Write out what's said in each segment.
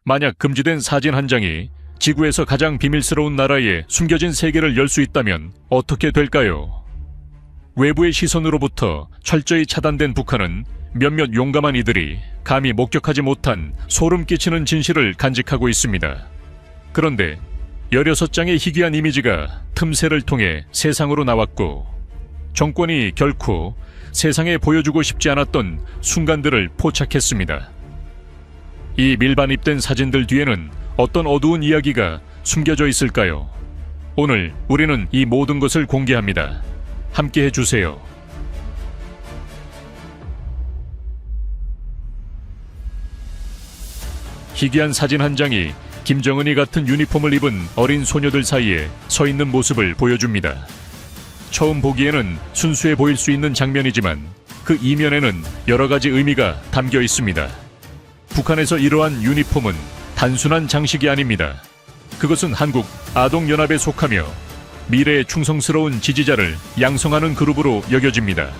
만약 금지된 사진 한 장이 지구에서 가장 비밀스러운 나라에 숨겨진 세계를 열 수 있다면 어떻게 될까요? 외부의 시선으로부터 철저히 차단된 북한은 몇몇 용감한 이들이 감히 목격하지 못한 소름 끼치는 진실을 간직하고 있습니다. 그런데 16장의 희귀한 이미지가 틈새를 통해 세상으로 나왔고, 정권이 결코 세상에 보여주고 싶지 않았던 순간들을 포착했습니다. 이 밀반입된 사진들 뒤에는 어떤 어두운 이야기가 숨겨져 있을까요? 오늘 우리는 이 모든 것을 공개합니다. 함께 해주세요. 희귀한 사진 한 장이 김정은이 같은 유니폼을 입은 어린 소녀들 사이에 서 있는 모습을 보여줍니다. 처음 보기에는 순수해 보일 수 있는 장면이지만 그 이면에는 여러 가지 의미가 담겨 있습니다. 북한에서 이러한 유니폼은 단순한 장식이 아닙니다. 그것은 한국 아동연합에 속하며 미래의 충성스러운 지지자를 양성하는 그룹으로 여겨집니다.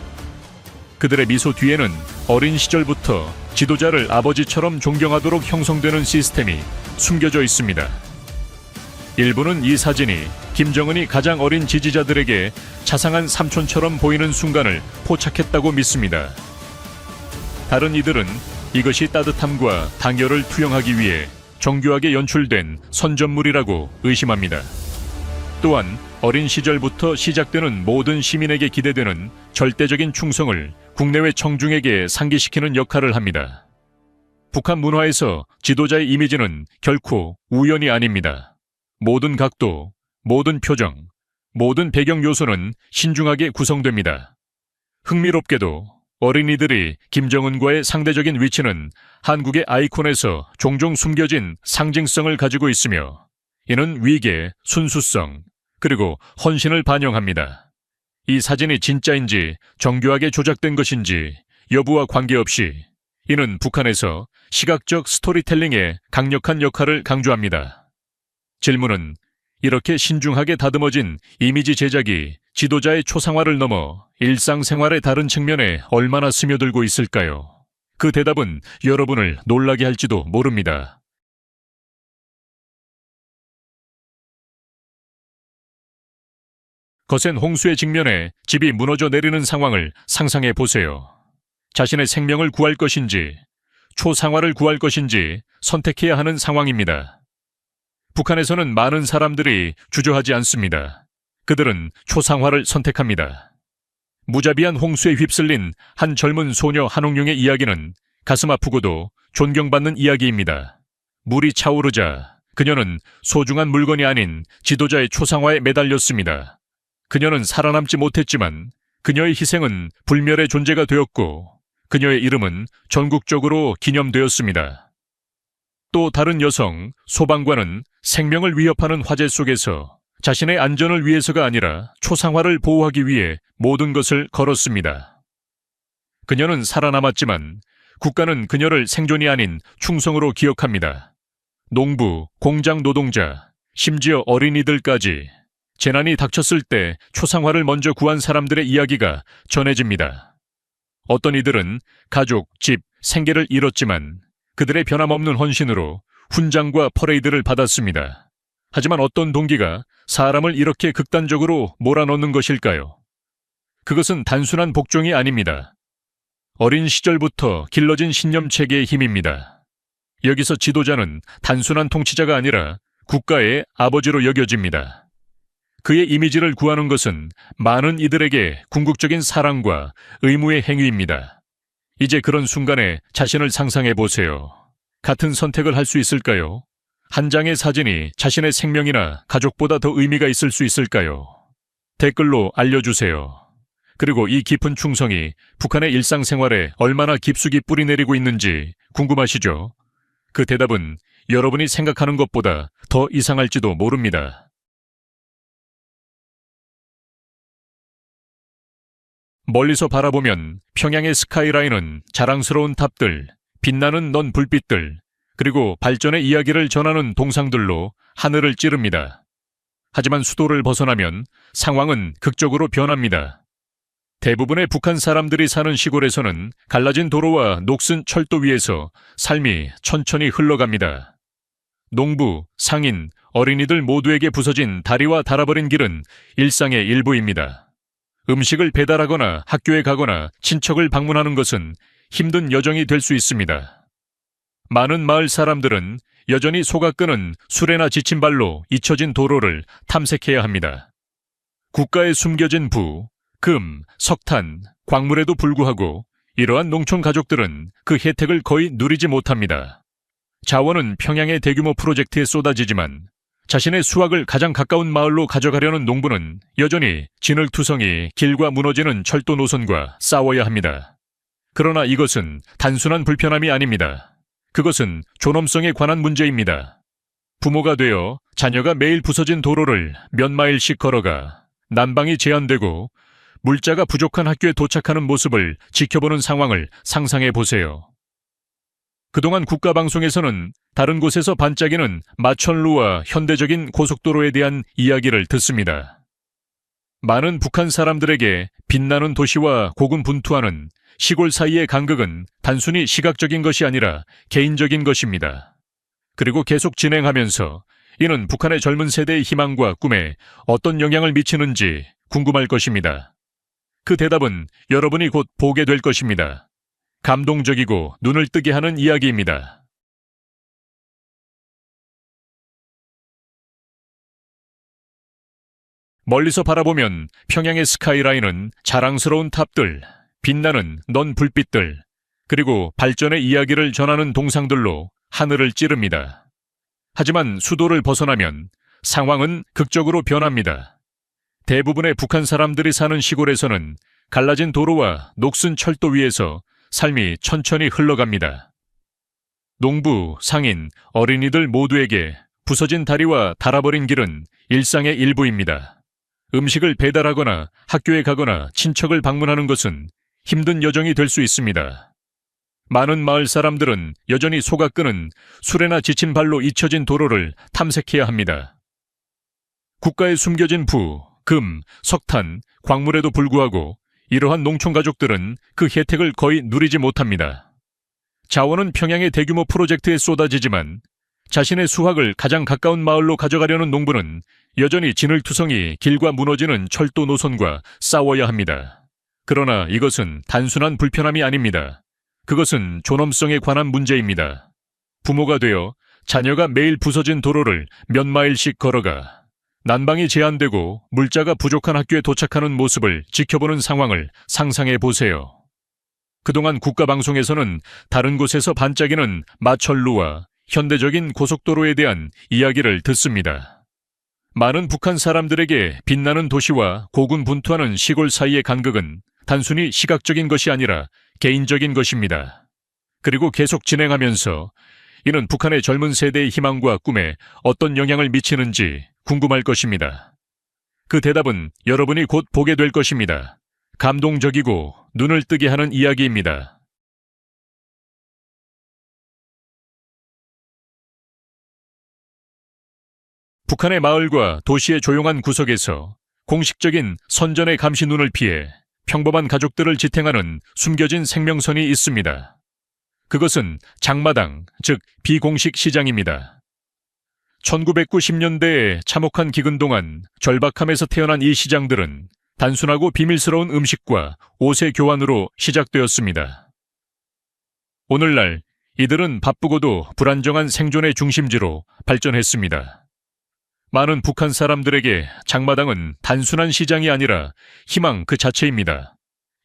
그들의 미소 뒤에는 어린 시절부터 지도자를 아버지처럼 존경하도록 형성되는 시스템이 숨겨져 있습니다. 일부는 이 사진이 김정은이 가장 어린 지지자들에게 자상한 삼촌처럼 보이는 순간을 포착했다고 믿습니다. 다른 이들은 이것이 따뜻함과 단결을 투영하기 위해 정교하게 연출된 선전물이라고 의심합니다. 또한 어린 시절부터 시작되는 모든 시민에게 기대되는 절대적인 충성을 국내외 청중에게 상기시키는 역할을 합니다. 북한 문화에서 지도자의 이미지는 결코 우연이 아닙니다. 모든 각도, 모든 표정, 모든 배경 요소는 신중하게 구성됩니다. 흥미롭게도 어린이들이 김정은과의 상대적인 위치는 한국의 아이콘에서 종종 숨겨진 상징성을 가지고 있으며, 이는 위계, 순수성, 그리고 헌신을 반영합니다. 이 사진이 진짜인지 정교하게 조작된 것인지 여부와 관계없이 이는 북한에서 시각적 스토리텔링의 강력한 역할을 강조합니다. 질문은, 이렇게 신중하게 다듬어진 이미지 제작이 지도자의 초상화를 넘어 일상생활의 다른 측면에 얼마나 스며들고 있을까요? 그 대답은 여러분을 놀라게 할지도 모릅니다. 거센 홍수의 직면에 집이 무너져 내리는 상황을 상상해 보세요. 자신의 생명을 구할 것인지, 초상화를 구할 것인지 선택해야 하는 상황입니다. 북한에서는 많은 사람들이 주저하지 않습니다. 그들은 초상화를 선택합니다. 무자비한 홍수에 휩쓸린 한 젊은 소녀 한옥룡의 이야기는 가슴 아프고도 존경받는 이야기입니다. 물이 차오르자 그녀는 소중한 물건이 아닌 지도자의 초상화에 매달렸습니다. 그녀는 살아남지 못했지만 그녀의 희생은 불멸의 존재가 되었고, 그녀의 이름은 전국적으로 기념되었습니다. 또 다른 여성, 소방관은 생명을 위협하는 화재 속에서 자신의 안전을 위해서가 아니라 초상화를 보호하기 위해 모든 것을 걸었습니다. 그녀는 살아남았지만 국가는 그녀를 생존이 아닌 충성으로 기억합니다. 농부, 공장 노동자, 심지어 어린이들까지 재난이 닥쳤을 때 초상화를 먼저 구한 사람들의 이야기가 전해집니다. 어떤 이들은 가족, 집, 생계를 잃었지만 그들의 변함없는 헌신으로 훈장과 퍼레이드를 받았습니다. 하지만 어떤 동기가 사람을 이렇게 극단적으로 몰아넣는 것일까요? 그것은 단순한 복종이 아닙니다. 어린 시절부터 길러진 신념체계의 힘입니다. 여기서 지도자는 단순한 통치자가 아니라 국가의 아버지로 여겨집니다. 그의 이미지를 구하는 것은 많은 이들에게 궁극적인 사랑과 의무의 행위입니다. 이제 그런 순간에 자신을 상상해 보세요. 같은 선택을 할 수 있을까요? 한 장의 사진이 자신의 생명이나 가족보다 더 의미가 있을 수 있을까요? 댓글로 알려주세요. 그리고 이 깊은 충성이 북한의 일상생활에 얼마나 깊숙이 뿌리내리고 있는지 궁금하시죠? 그 대답은 여러분이 생각하는 것보다 더 이상할지도 모릅니다. 멀리서 바라보면 평양의 스카이라인은 자랑스러운 탑들, 빛나는 넌 불빛들, 그리고 발전의 이야기를 전하는 동상들로 하늘을 찌릅니다. 하지만 수도를 벗어나면 상황은 극적으로 변합니다. 대부분의 북한 사람들이 사는 시골에서는 갈라진 도로와 녹슨 철도 위에서 삶이 천천히 흘러갑니다. 농부, 상인, 어린이들 모두에게 부서진 다리와 닳아버린 길은 일상의 일부입니다. 음식을 배달하거나 학교에 가거나 친척을 방문하는 것은 힘든 여정이 될 수 있습니다. 많은 마을 사람들은 여전히 속아 끄는 수레나 지친 발로 잊혀진 도로를 탐색해야 합니다. 국가에 숨겨진 부, 금, 석탄, 광물에도 불구하고 이러한 농촌 가족들은 그 혜택을 거의 누리지 못합니다. 자원은 평양의 대규모 프로젝트에 쏟아지지만 자신의 수확을 가장 가까운 마을로 가져가려는 농부는 여전히 진흙투성이 길과 무너지는 철도 노선과 싸워야 합니다. 그러나 이것은 단순한 불편함이 아닙니다. 그것은 존엄성에 관한 문제입니다. 부모가 되어 자녀가 매일 부서진 도로를 몇 마일씩 걸어가 난방이 제한되고 물자가 부족한 학교에 도착하는 모습을 지켜보는 상황을 상상해 보세요. 그동안 국가방송에서는 다른 곳에서 반짝이는 마천루와 현대적인 고속도로에 대한 이야기를 듣습니다. 많은 북한 사람들에게 빛나는 도시와 고군분투하는 시골 사이의 간극은 단순히 시각적인 것이 아니라 개인적인 것입니다. 그리고 계속 진행하면서 이는 북한의 젊은 세대의 희망과 꿈에 어떤 영향을 미치는지 궁금할 것입니다. 그 대답은 여러분이 곧 보게 될 것입니다. 감동적이고 눈을 뜨게 하는 이야기입니다. 멀리서 바라보면 평양의 스카이라인은 자랑스러운 탑들, 빛나는 넌 불빛들, 그리고 발전의 이야기를 전하는 동상들로 하늘을 찌릅니다. 하지만 수도를 벗어나면 상황은 극적으로 변합니다. 대부분의 북한 사람들이 사는 시골에서는 갈라진 도로와 녹슨 철도 위에서 삶이 천천히 흘러갑니다. 농부, 상인, 어린이들 모두에게 부서진 다리와 닳아버린 길은 일상의 일부입니다. 음식을 배달하거나 학교에 가거나 친척을 방문하는 것은 힘든 여정이 될 수 있습니다. 많은 마을 사람들은 여전히 속아 끄는 수레나 지친 발로 잊혀진 도로를 탐색해야 합니다. 국가에 숨겨진 부, 금, 석탄, 광물에도 불구하고 이러한 농촌 가족들은 그 혜택을 거의 누리지 못합니다. 자원은 평양의 대규모 프로젝트에 쏟아지지만 자신의 수확을 가장 가까운 마을로 가져가려는 농부는 여전히 진흙투성이 길과 무너지는 철도 노선과 싸워야 합니다. 그러나 이것은 단순한 불편함이 아닙니다. 그것은 존엄성에 관한 문제입니다. 부모가 되어 자녀가 매일 부서진 도로를 몇 마일씩 걸어가 난방이 제한되고 물자가 부족한 학교에 도착하는 모습을 지켜보는 상황을 상상해 보세요. 그동안 국가방송에서는 다른 곳에서 반짝이는 마천루와 현대적인 고속도로에 대한 이야기를 듣습니다. 많은 북한 사람들에게 빛나는 도시와 고군분투하는 시골 사이의 간극은 단순히 시각적인 것이 아니라 개인적인 것입니다. 그리고 계속 진행하면서 이는 북한의 젊은 세대의 희망과 꿈에 어떤 영향을 미치는지 궁금할 것입니다. 그 대답은 여러분이 곧 보게 될 것입니다. 감동적이고 눈을 뜨게 하는 이야기입니다. 북한의 마을과 도시의 조용한 구석에서 공식적인 선전의 감시 눈을 피해 평범한 가족들을 지탱하는 숨겨진 생명선이 있습니다. 그것은 장마당, 즉 비공식 시장입니다. 1990년대에 참혹한 기근 동안 절박함에서 태어난 이 시장들은 단순하고 비밀스러운 음식과 옷의 교환으로 시작되었습니다. 오늘날 이들은 바쁘고도 불안정한 생존의 중심지로 발전했습니다. 많은 북한 사람들에게 장마당은 단순한 시장이 아니라 희망 그 자체입니다.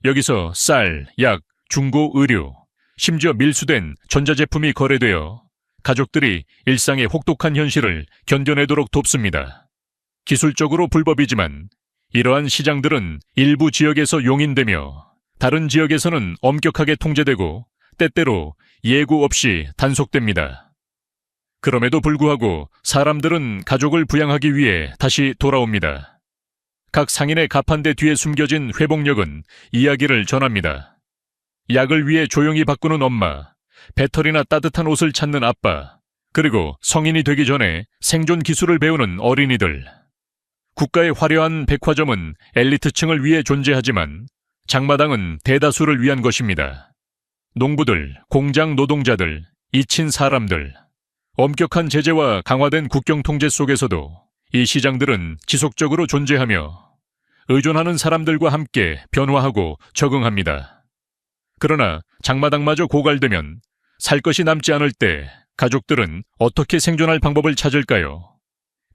여기서 쌀, 약, 중고 의류, 심지어 밀수된 전자제품이 거래되어 가족들이 일상의 혹독한 현실을 견뎌내도록 돕습니다. 기술적으로 불법이지만 이러한 시장들은 일부 지역에서 용인되며 다른 지역에서는 엄격하게 통제되고 때때로 예고 없이 단속됩니다. 그럼에도 불구하고 사람들은 가족을 부양하기 위해 다시 돌아옵니다. 각 상인의 가판대 뒤에 숨겨진 회복력은 이야기를 전합니다. 약을 위해 조용히 바꾸는 엄마, 배터리나 따뜻한 옷을 찾는 아빠, 그리고 성인이 되기 전에 생존 기술을 배우는 어린이들. 국가의 화려한 백화점은 엘리트층을 위해 존재하지만 장마당은 대다수를 위한 것입니다. 농부들, 공장 노동자들, 잊힌 사람들, 엄격한 제재와 강화된 국경 통제 속에서도 이 시장들은 지속적으로 존재하며 의존하는 사람들과 함께 변화하고 적응합니다. 그러나 장마당마저 고갈되면 살 것이 남지 않을 때 가족들은 어떻게 생존할 방법을 찾을까요?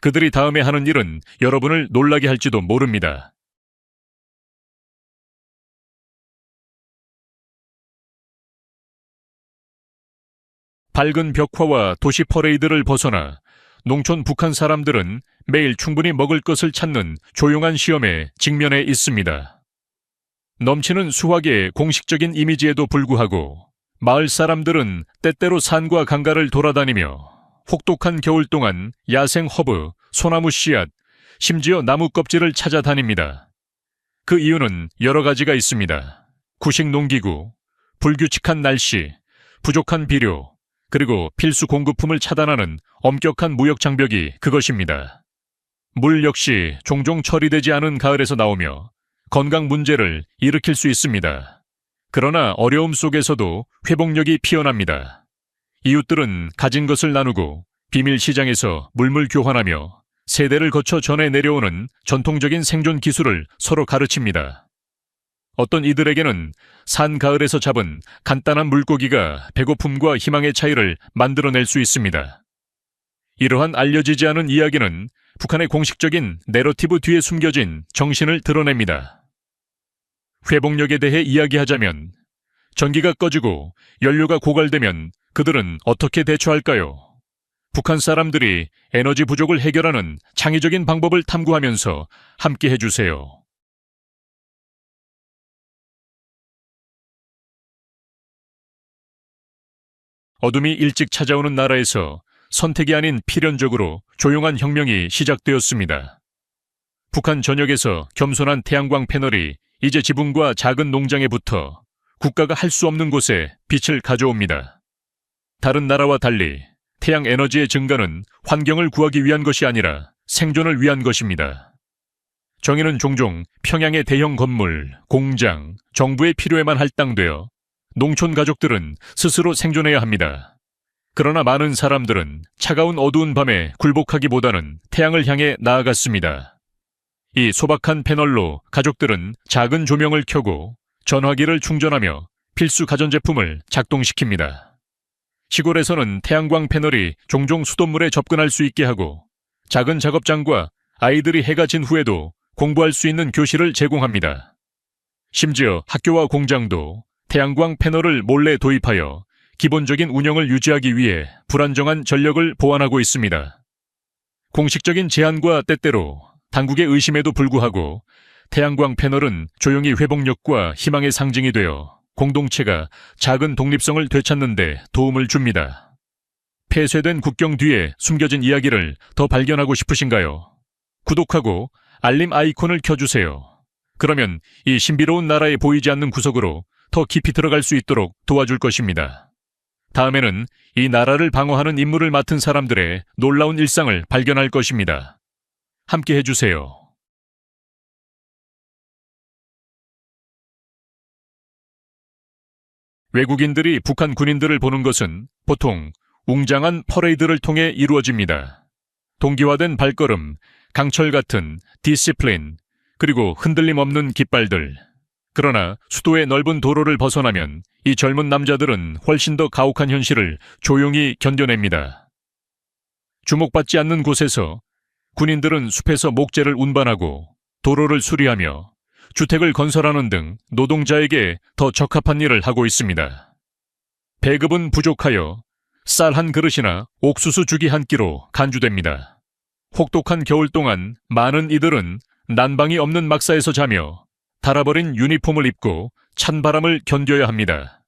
그들이 다음에 하는 일은 여러분을 놀라게 할지도 모릅니다. 밝은 벽화와 도시 퍼레이드를 벗어나 농촌 북한 사람들은 매일 충분히 먹을 것을 찾는 조용한 시험에 직면해 있습니다. 넘치는 수확의 공식적인 이미지에도 불구하고 마을 사람들은 때때로 산과 강가를 돌아다니며 혹독한 겨울 동안 야생 허브, 소나무 씨앗, 심지어 나무 껍질을 찾아다닙니다. 그 이유는 여러 가지가 있습니다. 구식 농기구, 불규칙한 날씨, 부족한 비료, 그리고 필수 공급품을 차단하는 엄격한 무역 장벽이 그것입니다. 물 역시 종종 처리되지 않은 가을에서 나오며 건강 문제를 일으킬 수 있습니다. 그러나 어려움 속에서도 회복력이 피어납니다. 이웃들은 가진 것을 나누고 비밀 시장에서 물물 교환하며 세대를 거쳐 전해 내려오는 전통적인 생존 기술을 서로 가르칩니다. 어떤 이들에게는 산 가을에서 잡은 간단한 물고기가 배고픔과 희망의 차이를 만들어낼 수 있습니다. 이러한 알려지지 않은 이야기는 북한의 공식적인 내러티브 뒤에 숨겨진 정신을 드러냅니다. 회복력에 대해 이야기하자면 전기가 꺼지고 연료가 고갈되면 그들은 어떻게 대처할까요? 북한 사람들이 에너지 부족을 해결하는 창의적인 방법을 탐구하면서 함께 해주세요. 어둠이 일찍 찾아오는 나라에서 선택이 아닌 필연적으로 조용한 혁명이 시작되었습니다. 북한 전역에서 겸손한 태양광 패널이 이제 지붕과 작은 농장에 붙어 국가가 할 수 없는 곳에 빛을 가져옵니다. 다른 나라와 달리 태양 에너지의 증가는 환경을 구하기 위한 것이 아니라 생존을 위한 것입니다. 정의는 종종 평양의 대형 건물, 공장, 정부의 필요에만 할당되어 농촌 가족들은 스스로 생존해야 합니다. 그러나 많은 사람들은 차가운 어두운 밤에 굴복하기보다는 태양을 향해 나아갔습니다. 이 소박한 패널로 가족들은 작은 조명을 켜고 전화기를 충전하며 필수 가전제품을 작동시킵니다. 시골에서는 태양광 패널이 종종 수돗물에 접근할 수 있게 하고 작은 작업장과 아이들이 해가 진 후에도 공부할 수 있는 교실을 제공합니다. 심지어 학교와 공장도 태양광 패널을 몰래 도입하여 기본적인 운영을 유지하기 위해 불안정한 전력을 보완하고 있습니다. 공식적인 제한과 때때로 당국의 의심에도 불구하고 태양광 패널은 조용히 회복력과 희망의 상징이 되어 공동체가 작은 독립성을 되찾는 데 도움을 줍니다. 폐쇄된 국경 뒤에 숨겨진 이야기를 더 발견하고 싶으신가요? 구독하고 알림 아이콘을 켜주세요. 그러면 이 신비로운 나라에 보이지 않는 구석으로 더 깊이 들어갈 수 있도록 도와줄 것입니다. 다음에는 이 나라를 방어하는 임무를 맡은 사람들의 놀라운 일상을 발견할 것입니다. 함께 해주세요. 외국인들이 북한 군인들을 보는 것은 보통 웅장한 퍼레이드를 통해 이루어집니다. 동기화된 발걸음, 강철 같은 디시플린, 그리고 흔들림 없는 깃발들. 그러나 수도의 넓은 도로를 벗어나면 이 젊은 남자들은 훨씬 더 가혹한 현실을 조용히 견뎌냅니다. 주목받지 않는 곳에서 군인들은 숲에서 목재를 운반하고 도로를 수리하며 주택을 건설하는 등 노동자에게 더 적합한 일을 하고 있습니다. 배급은 부족하여 쌀 한 그릇이나 옥수수 죽이 한 끼로 간주됩니다. 혹독한 겨울 동안 많은 이들은 난방이 없는 막사에서 자며 닳아버린 유니폼을 입고 찬 바람을 견뎌야 합니다.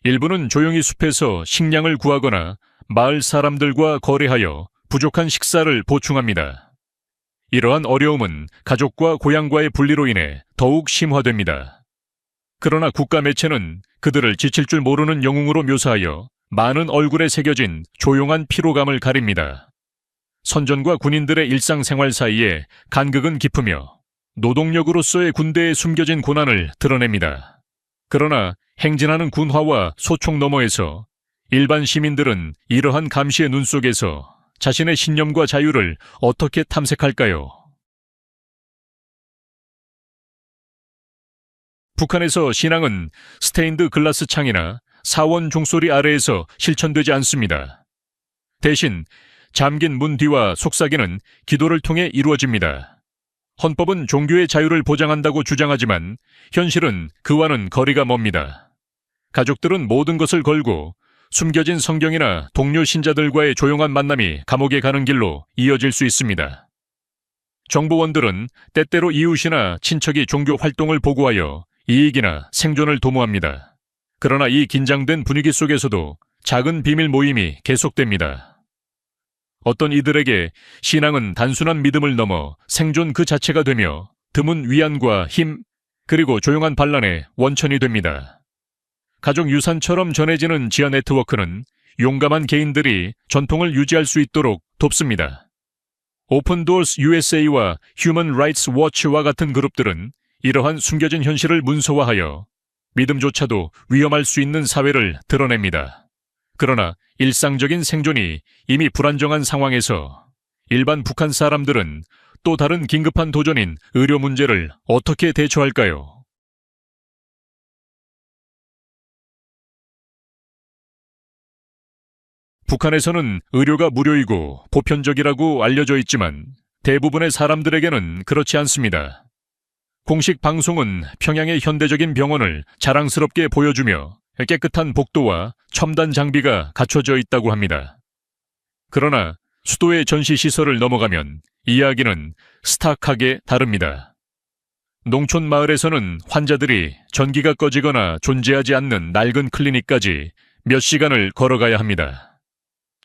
일부는 조용히 숲에서 식량을 구하거나 마을 사람들과 거래하여 부족한 식사를 보충합니다. 이러한 어려움은 가족과 고향과의 분리로 인해 더욱 심화됩니다. 그러나 국가 매체는 그들을 지칠 줄 모르는 영웅으로 묘사하여 많은 얼굴에 새겨진 조용한 피로감을 가립니다. 선전과 군인들의 일상생활 사이에 간극은 깊으며 노동력으로서의 군대에 숨겨진 고난을 드러냅니다. 그러나 행진하는 군화와 소총 너머에서 일반 시민들은 이러한 감시의 눈 속에서 자신의 신념과 자유를 어떻게 탐색할까요? 북한에서 신앙은 스테인드 글라스 창이나 사원 종소리 아래에서 실천되지 않습니다. 대신 잠긴 문 뒤와 속삭이는 기도를 통해 이루어집니다. 헌법은 종교의 자유를 보장한다고 주장하지만 현실은 그와는 거리가 멉니다. 가족들은 모든 것을 걸고 숨겨진 성경이나 동료 신자들과의 조용한 만남이 감옥에 가는 길로 이어질 수 있습니다. 정보원들은 때때로 이웃이나 친척이 종교 활동을 보고하여 이익이나 생존을 도모합니다. 그러나 이 긴장된 분위기 속에서도 작은 비밀 모임이 계속됩니다. 어떤 이들에게 신앙은 단순한 믿음을 넘어 생존 그 자체가 되며 드문 위안과 힘, 그리고 조용한 반란의 원천이 됩니다. 가족 유산처럼 전해지는 지하 네트워크는 용감한 개인들이 전통을 유지할 수 있도록 돕습니다. 오픈 도어스 USA와 휴먼 라이츠 워치와 같은 그룹들은 이러한 숨겨진 현실을 문서화하여 믿음조차도 위험할 수 있는 사회를 드러냅니다. 그러나 일상적인 생존이 이미 불안정한 상황에서 일반 북한 사람들은 또 다른 긴급한 도전인 의료 문제를 어떻게 대처할까요? 북한에서는 의료가 무료이고 보편적이라고 알려져 있지만 대부분의 사람들에게는 그렇지 않습니다. 공식 방송은 평양의 현대적인 병원을 자랑스럽게 보여주며 깨끗한 복도와 첨단 장비가 갖춰져 있다고 합니다. 그러나 수도의 전시시설을 넘어가면 이야기는 스탁하게 다릅니다. 농촌 마을에서는 환자들이 전기가 꺼지거나 존재하지 않는 낡은 클리닉까지 몇 시간을 걸어가야 합니다.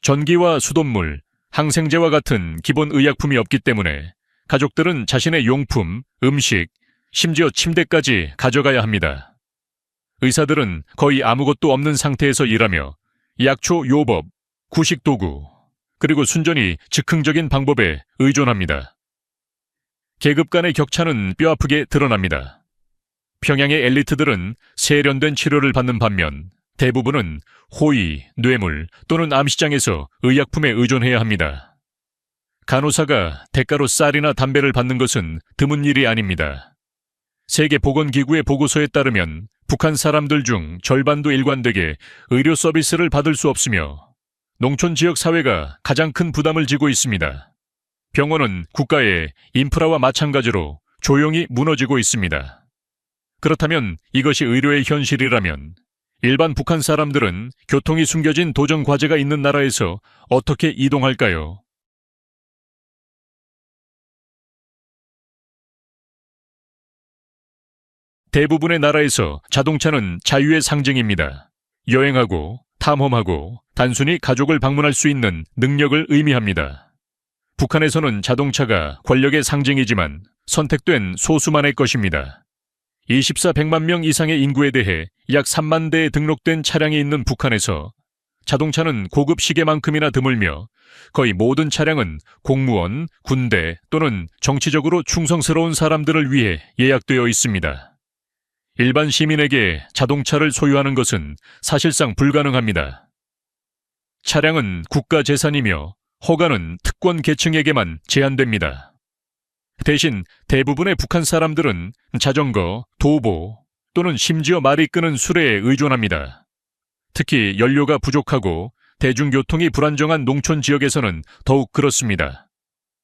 전기와 수돗물, 항생제와 같은 기본 의약품이 없기 때문에 가족들은 자신의 용품, 음식, 심지어 침대까지 가져가야 합니다. 의사들은 거의 아무것도 없는 상태에서 일하며 약초 요법, 구식 도구, 그리고 순전히 즉흥적인 방법에 의존합니다. 계급 간의 격차는 뼈아프게 드러납니다. 평양의 엘리트들은 세련된 치료를 받는 반면 대부분은 호의, 뇌물 또는 암시장에서 의약품에 의존해야 합니다. 간호사가 대가로 쌀이나 담배를 받는 것은 드문 일이 아닙니다. 세계보건기구의 보고서에 따르면 북한 사람들 중 절반도 일관되게 의료 서비스를 받을 수 없으며 농촌 지역 사회가 가장 큰 부담을 지고 있습니다. 병원은 국가의 인프라와 마찬가지로 조용히 무너지고 있습니다. 그렇다면 이것이 의료의 현실이라면 일반 북한 사람들은 교통이 숨겨진 도전 과제가 있는 나라에서 어떻게 이동할까요? 대부분의 나라에서 자동차는 자유의 상징입니다. 여행하고 탐험하고 단순히 가족을 방문할 수 있는 능력을 의미합니다. 북한에서는 자동차가 권력의 상징이지만 선택된 소수만의 것입니다. 2400만 명 이상의 인구에 대해 약 3만 대에 등록된 차량이 있는 북한에서 자동차는 고급 시계만큼이나 드물며 거의 모든 차량은 공무원, 군대 또는 정치적으로 충성스러운 사람들을 위해 예약되어 있습니다. 일반 시민에게 자동차를 소유하는 것은 사실상 불가능합니다. 차량은 국가 재산이며 허가는 특권 계층에게만 제한됩니다. 대신 대부분의 북한 사람들은 자전거, 도보 또는 심지어 말이 끄는 수레에 의존합니다. 특히 연료가 부족하고 대중교통이 불안정한 농촌 지역에서는 더욱 그렇습니다.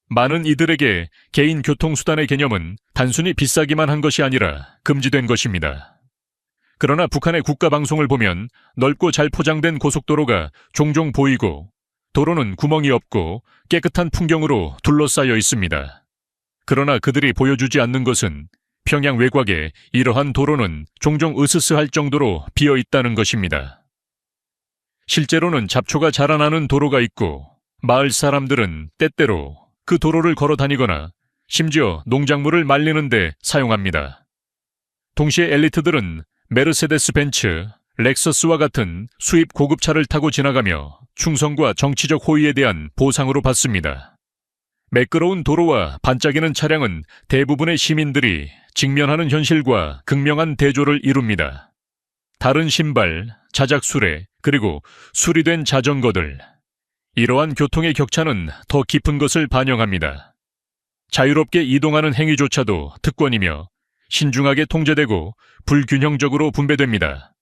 많은 이들에게 개인 교통수단의 개념은 단순히 비싸기만 한 것이 아니라 금지된 것입니다. 그러나 북한의 국가방송을 보면 넓고 잘 포장된 고속도로가 종종 보이고 도로는 구멍이 없고 깨끗한 풍경으로 둘러싸여 있습니다. 그러나 그들이 보여주지 않는 것은 평양 외곽에 이러한 도로는 종종 으스스할 정도로 비어 있다는 것입니다. 실제로는 잡초가 자라나는 도로가 있고 마을 사람들은 때때로 그 도로를 걸어 다니거나 심지어 농작물을 말리는 데 사용합니다. 동시에 엘리트들은 메르세데스 벤츠, 렉서스와 같은 수입 고급차를 타고 지나가며 충성과 정치적 호의에 대한 보상으로 받습니다. 매끄러운 도로와 반짝이는 차량은 대부분의 시민들이 직면하는 현실과 극명한 대조를 이룹니다. 다른 신발, 자작수레, 그리고 수리된 자전거들. 이러한 교통의 격차는 더 깊은 것을 반영합니다. 자유롭게 이동하는 행위조차도 특권이며 신중하게 통제되고 불균형적으로 분배됩니다.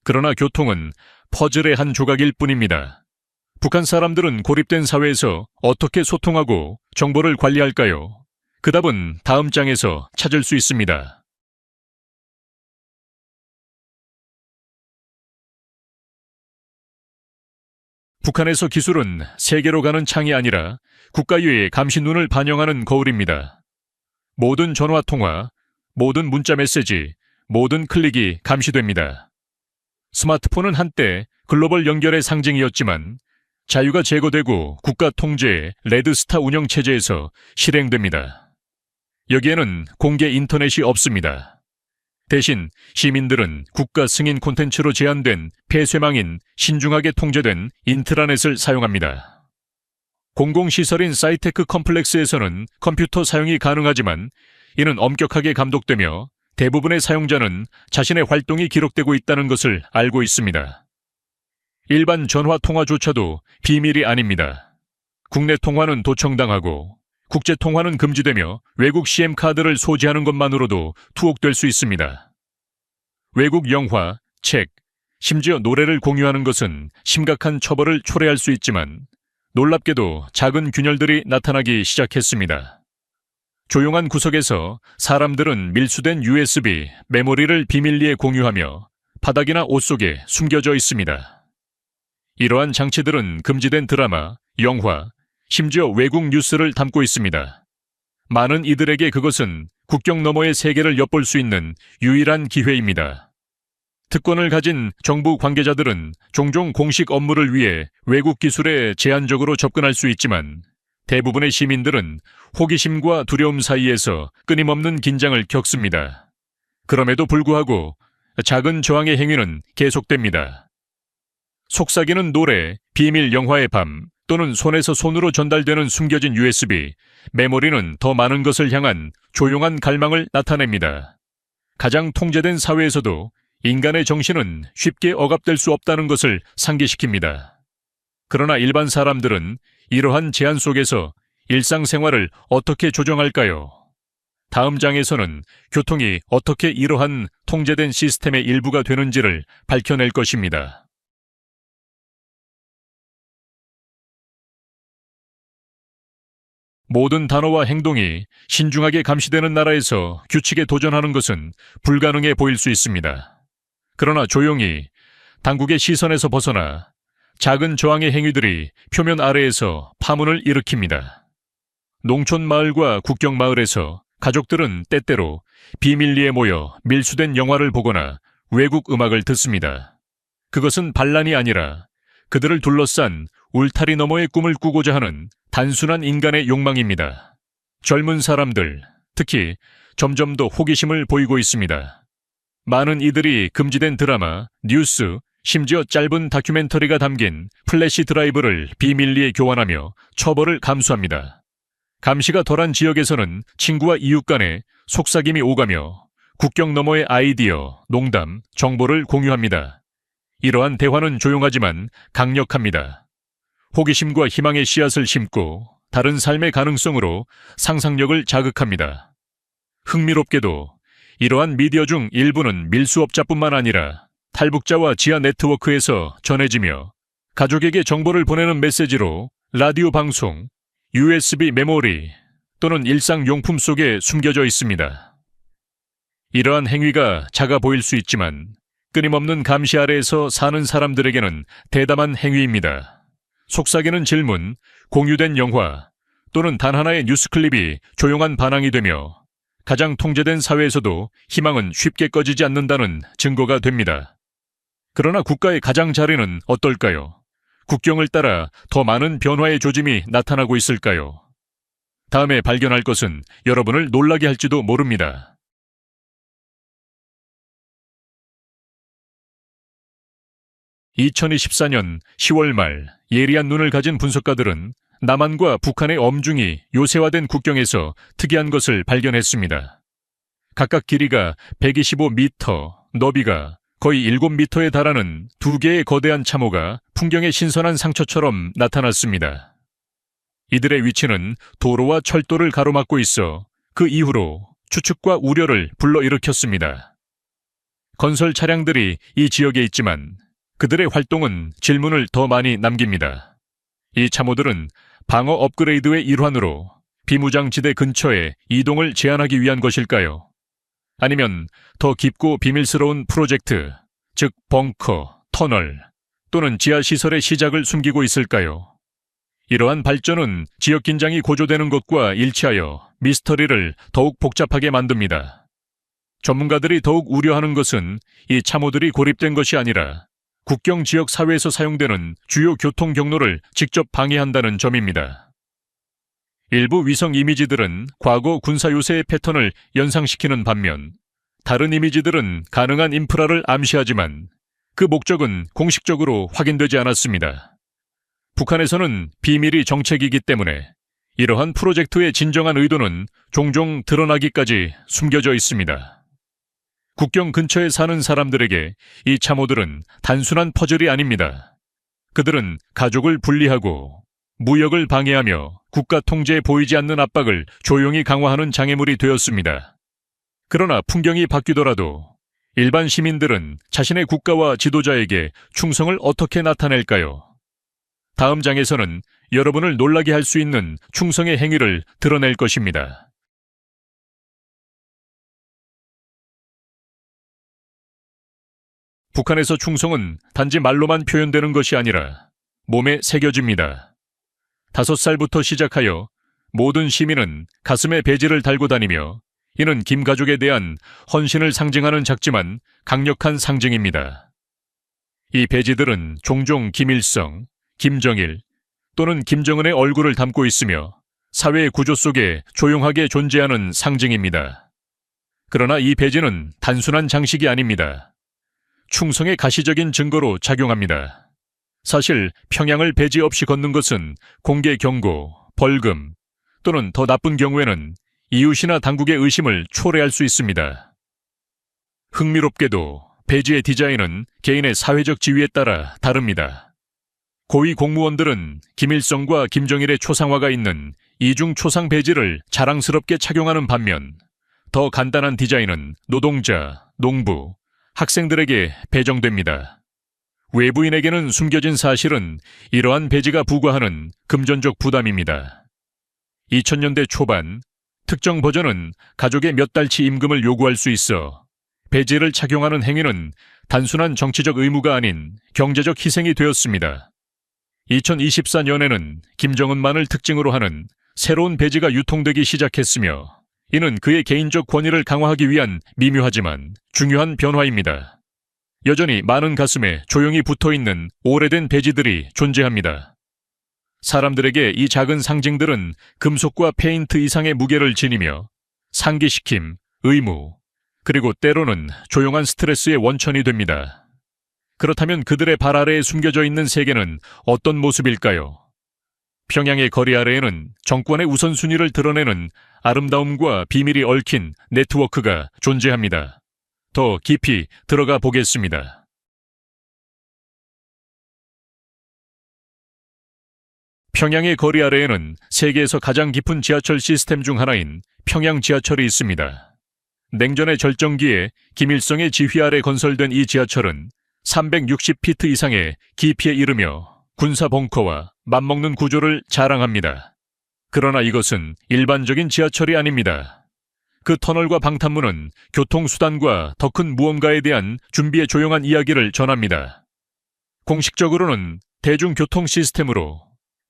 그러나 교통은 퍼즐의 한 조각일 뿐입니다. 북한 사람들은 고립된 사회에서 어떻게 소통하고 정보를 관리할까요? 그 답은 다음 장에서 찾을 수 있습니다. 북한에서 기술은 세계로 가는 창이 아니라 국가유의 감시눈을 반영하는 거울입니다. 모든 전화통화, 모든 문자 메시지, 모든 클릭이 감시됩니다. 스마트폰은 한때 글로벌 연결의 상징이었지만 자유가 제거되고 국가 통제의 레드스타 운영체제에서 실행됩니다. 여기에는 공개 인터넷이 없습니다. 대신 시민들은 국가 승인 콘텐츠로 제한된 폐쇄망인 신중하게 통제된 인트라넷을 사용합니다. 공공시설인 사이테크 컴플렉스에서는 컴퓨터 사용이 가능하지만 이는 엄격하게 감독되며 대부분의 사용자는 자신의 활동이 기록되고 있다는 것을 알고 있습니다. 일반 전화 통화조차도 비밀이 아닙니다. 국내 통화는 도청당하고 국제 통화는 금지되며 외국 CM카드를 소지하는 것만으로도 투옥될 수 있습니다. 외국 영화, 책, 심지어 노래를 공유하는 것은 심각한 처벌을 초래할 수 있지만 놀랍게도 작은 균열들이 나타나기 시작했습니다. 조용한 구석에서 사람들은 밀수된 USB, 메모리를 비밀리에 공유하며 바닥이나 옷 속에 숨겨져 있습니다. 이러한 장치들은 금지된 드라마, 영화, 심지어 외국 뉴스를 담고 있습니다. 많은 이들에게 그것은 국경 너머의 세계를 엿볼 수 있는 유일한 기회입니다. 특권을 가진 정부 관계자들은 종종 공식 업무를 위해 외국 기술에 제한적으로 접근할 수 있지만 대부분의 시민들은 호기심과 두려움 사이에서 끊임없는 긴장을 겪습니다. 그럼에도 불구하고 작은 저항의 행위는 계속됩니다. 속삭이는 노래, 비밀 영화의 밤, 또는 손에서 손으로 전달되는 숨겨진 USB, 메모리는 더 많은 것을 향한 조용한 갈망을 나타냅니다. 가장 통제된 사회에서도 인간의 정신은 쉽게 억압될 수 없다는 것을 상기시킵니다. 그러나 일반 사람들은 이러한 제한 속에서 일상생활을 어떻게 조정할까요? 다음 장에서는 교통이 어떻게 이러한 통제된 시스템의 일부가 되는지를 밝혀낼 것입니다. 모든 단어와 행동이 신중하게 감시되는 나라에서 규칙에 도전하는 것은 불가능해 보일 수 있습니다. 그러나 조용히 당국의 시선에서 벗어나 작은 저항의 행위들이 표면 아래에서 파문을 일으킵니다. 농촌 마을과 국경 마을에서 가족들은 때때로 비밀리에 모여 밀수된 영화를 보거나 외국 음악을 듣습니다. 그것은 반란이 아니라 그들을 둘러싼 울타리 너머의 꿈을 꾸고자 하는 단순한 인간의 욕망입니다. 젊은 사람들, 특히 점점 더 호기심을 보이고 있습니다. 많은 이들이 금지된 드라마, 뉴스, 심지어 짧은 다큐멘터리가 담긴 플래시 드라이브를 비밀리에 교환하며 처벌을 감수합니다. 감시가 덜한 지역에서는 친구와 이웃 간에 속삭임이 오가며 국경 너머의 아이디어, 농담, 정보를 공유합니다. 이러한 대화는 조용하지만 강력합니다. 호기심과 희망의 씨앗을 심고 다른 삶의 가능성으로 상상력을 자극합니다. 흥미롭게도 이러한 미디어 중 일부는 밀수업자뿐만 아니라 탈북자와 지하 네트워크에서 전해지며 가족에게 정보를 보내는 메시지로 라디오 방송, USB 메모리 또는 일상용품 속에 숨겨져 있습니다. 이러한 행위가 작아 보일 수 있지만 끊임없는 감시 아래에서 사는 사람들에게는 대담한 행위입니다. 속삭이는 질문, 공유된 영화 또는 단 하나의 뉴스 클립이 조용한 반항이 되며 가장 통제된 사회에서도 희망은 쉽게 꺼지지 않는다는 증거가 됩니다. 그러나 국가의 가장자리는 어떨까요? 국경을 따라 더 많은 변화의 조짐이 나타나고 있을까요? 다음에 발견할 것은 여러분을 놀라게 할지도 모릅니다. 2024년 10월 말 예리한 눈을 가진 분석가들은 남한과 북한의 엄중히 요새화된 국경에서 특이한 것을 발견했습니다. 각각 길이가 125m, 너비가 거의 7m에 달하는 2개의 거대한 참호가 풍경의 신선한 상처처럼 나타났습니다. 이들의 위치는 도로와 철도를 가로막고 있어 그 이후로 추측과 우려를 불러일으켰습니다. 건설 차량들이 이 지역에 있지만 그들의 활동은 질문을 더 많이 남깁니다. 이 참호들은 방어 업그레이드의 일환으로 비무장지대 근처에 이동을 제한하기 위한 것일까요? 아니면 더 깊고 비밀스러운 프로젝트, 즉 벙커, 터널 또는 지하시설의 시작을 숨기고 있을까요? 이러한 발전은 지역 긴장이 고조되는 것과 일치하여 미스터리를 더욱 복잡하게 만듭니다. 전문가들이 더욱 우려하는 것은 이 참호들이 고립된 것이 아니라 국경 지역 사회에서 사용되는 주요 교통 경로를 직접 방해한다는 점입니다. 일부 위성 이미지들은 과거 군사 요새의 패턴을 연상시키는 반면 다른 이미지들은 가능한 인프라를 암시하지만 그 목적은 공식적으로 확인되지 않았습니다. 북한에서는 비밀이 정책이기 때문에 이러한 프로젝트의 진정한 의도는 종종 드러나기까지 숨겨져 있습니다. 국경 근처에 사는 사람들에게 이 참호들은 단순한 퍼즐이 아닙니다. 그들은 가족을 분리하고 무역을 방해하며 국가 통제에 보이지 않는 압박을 조용히 강화하는 장애물이 되었습니다. 그러나 풍경이 바뀌더라도 일반 시민들은 자신의 국가와 지도자에게 충성을 어떻게 나타낼까요? 다음 장에서는 여러분을 놀라게 할 수 있는 충성의 행위를 드러낼 것입니다. 북한에서 충성은 단지 말로만 표현되는 것이 아니라 몸에 새겨집니다. 5살부터 시작하여 모든 시민은 가슴에 배지를 달고 다니며 이는 김 가족에 대한 헌신을 상징하는 작지만 강력한 상징입니다. 이 배지들은 종종 김일성, 김정일 또는 김정은의 얼굴을 담고 있으며 사회의 구조 속에 조용하게 존재하는 상징입니다. 그러나 이 배지는 단순한 장식이 아닙니다. 충성의 가시적인 증거로 작용합니다. 사실 평양을 배지 없이 걷는 것은 공개 경고, 벌금 또는 더 나쁜 경우에는 이웃이나 당국의 의심을 초래할 수 있습니다. 흥미롭게도 배지의 디자인은 개인의 사회적 지위에 따라 다릅니다. 고위 공무원들은 김일성과 김정일의 초상화가 있는 이중 초상 배지를 자랑스럽게 착용하는 반면 더 간단한 디자인은 노동자, 농부, 학생들에게 배정됩니다. 외부인에게는 숨겨진 사실은 이러한 배지가 부과하는 금전적 부담입니다. 2000년대 초반 특정 버전은 가족의 몇 달치 임금을 요구할 수 있어 배지를 착용하는 행위는 단순한 정치적 의무가 아닌 경제적 희생이 되었습니다. 2024년에는 김정은만을 특징으로 하는 새로운 배지가 유통되기 시작했으며 이는 그의 개인적 권위를 강화하기 위한 미묘하지만 중요한 변화입니다. 여전히 많은 가슴에 조용히 붙어있는 오래된 배지들이 존재합니다. 사람들에게 이 작은 상징들은 금속과 페인트 이상의 무게를 지니며 상기시킴, 의무, 그리고 때로는 조용한 스트레스의 원천이 됩니다. 그렇다면 그들의 발 아래에 숨겨져 있는 세계는 어떤 모습일까요? 평양의 거리 아래에는 정권의 우선순위를 드러내는 아름다움과 비밀이 얽힌 네트워크가 존재합니다. 더 깊이 들어가 보겠습니다. 평양의 거리 아래에는 세계에서 가장 깊은 지하철 시스템 중 하나인 평양 지하철이 있습니다. 냉전의 절정기에 김일성의 지휘 아래 건설된 이 지하철은 360피트 이상의 깊이에 이르며 군사 벙커와 맞먹는 구조를 자랑합니다. 그러나 이것은 일반적인 지하철이 아닙니다. 그 터널과 방탄문은 교통수단과 더 큰 무언가에 대한 준비의 조용한 이야기를 전합니다. 공식적으로는 대중교통 시스템으로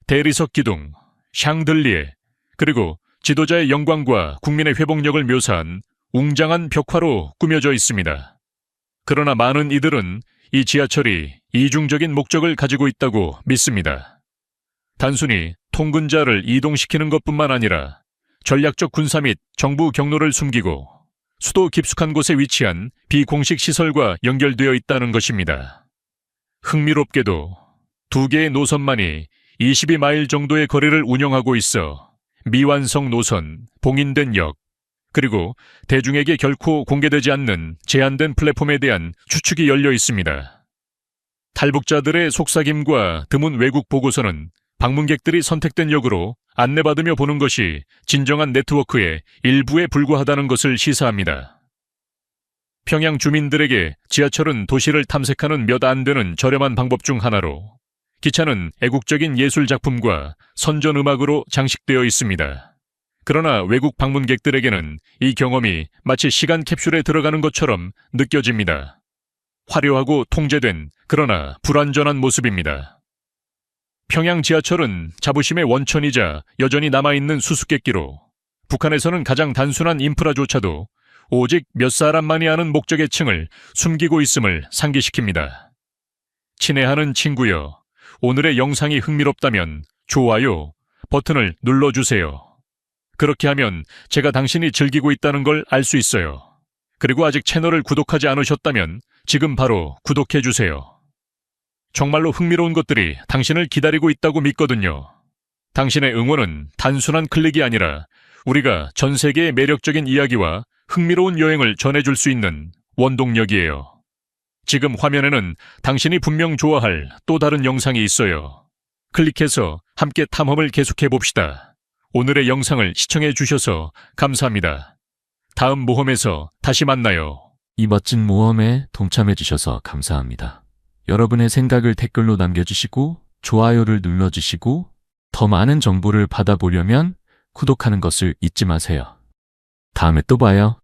대리석 기둥, 샹들리에, 그리고 지도자의 영광과 국민의 회복력을 묘사한 웅장한 벽화로 꾸며져 있습니다. 그러나 많은 이들은 이 지하철이 이중적인 목적을 가지고 있다고 믿습니다. 단순히 통근자를 이동시키는 것뿐만 아니라 전략적 군사 및 정부 경로를 숨기고 수도 깊숙한 곳에 위치한 비공식 시설과 연결되어 있다는 것입니다. 흥미롭게도 2개의 노선만이 22마일 정도의 거리를 운영하고 있어 미완성 노선, 봉인된 역, 그리고 대중에게 결코 공개되지 않는 제한된 플랫폼에 대한 추측이 열려 있습니다. 탈북자들의 속삭임과 드문 외국 보고서는 방문객들이 선택된 역으로 안내받으며 보는 것이 진정한 네트워크의 일부에 불과하다는 것을 시사합니다. 평양 주민들에게 지하철은 도시를 탐색하는 몇 안 되는 저렴한 방법 중 하나로, 기차는 애국적인 예술 작품과 선전 음악으로 장식되어 있습니다. 그러나 외국 방문객들에게는 이 경험이 마치 시간 캡슐에 들어가는 것처럼 느껴집니다. 화려하고 통제된 그러나 불완전한 모습입니다. 평양 지하철은 자부심의 원천이자 여전히 남아있는 수수께끼로, 북한에서는 가장 단순한 인프라조차도 오직 몇 사람만이 아는 목적의 층을 숨기고 있음을 상기시킵니다. 친애하는 친구여, 오늘의 영상이 흥미롭다면 좋아요 버튼을 눌러주세요. 그렇게 하면 제가 당신이 즐기고 있다는 걸 알 수 있어요. 그리고 아직 채널을 구독하지 않으셨다면 지금 바로 구독해주세요. 정말로 흥미로운 것들이 당신을 기다리고 있다고 믿거든요. 당신의 응원은 단순한 클릭이 아니라 우리가 전 세계의 매력적인 이야기와 흥미로운 여행을 전해줄 수 있는 원동력이에요. 지금 화면에는 당신이 분명 좋아할 또 다른 영상이 있어요. 클릭해서 함께 탐험을 계속해봅시다. 오늘의 영상을 시청해 주셔서 감사합니다. 다음 모험에서 다시 만나요. 이 멋진 모험에 동참해 주셔서 감사합니다. 여러분의 생각을 댓글로 남겨주시고 좋아요를 눌러주시고 더 많은 정보를 받아보려면 구독하는 것을 잊지 마세요. 다음에 또 봐요.